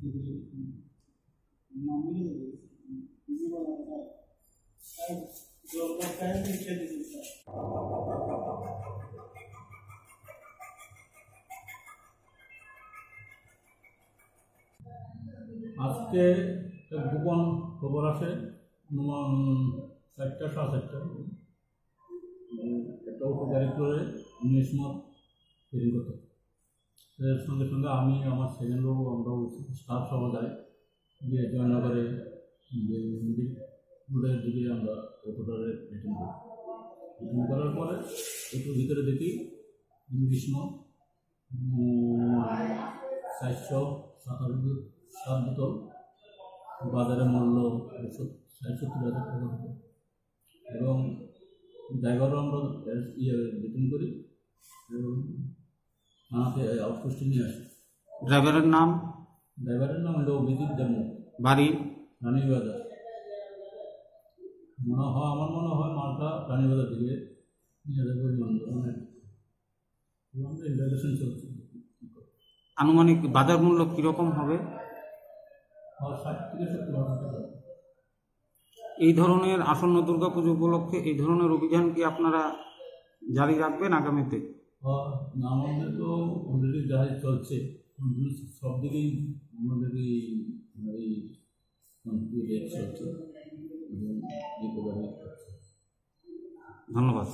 আজকে গোপন খবর আসে অনুমান 4টা 4:30 একটা অটো গাড়ি করে 19 মত তৈরি করতে। এর সঙ্গে সঙ্গে আমি আমার সেকেন্ড বাবু আমরাও স্টাফ সহ যাই, গিয়ে জয়নগরে রোডের দিকে আমরা অটোটারে রিটার্ন করি। রিটার্ন করার পরে একটু ভিতরে দেখি 19 মত 457 বোতল, বাজারে মূল্য 60-70 হাজার টাকা হবে। এবং ড্রাইভারও আমরা রিটার্ন করি এবং আমাকে আউটপোস্টে নিয়ে আসি। ড্রাইভারের নাম হলো অভিজিৎ দেবমু, বাড়ি রানীবাজার। আমার মনে হয় মালটা রানীবাজার দিকে নিয়ে যাবে বিমানবন্দর। ইন্টারভেশন চলছে। আনুমানিক বাজার মূল্য কিরকম হবে? 60-70 হাজার টাকা। এই ধরনের আসন্ন দুর্গাপুজো উপলক্ষে এই ধরনের অভিযান কি আপনারা জারি রাখবেন আগামীতে? আমাদের তো অলরেডি জারি চলছে, সব দিকেই আমাদের এই চলছে এবং ধন্যবাদ।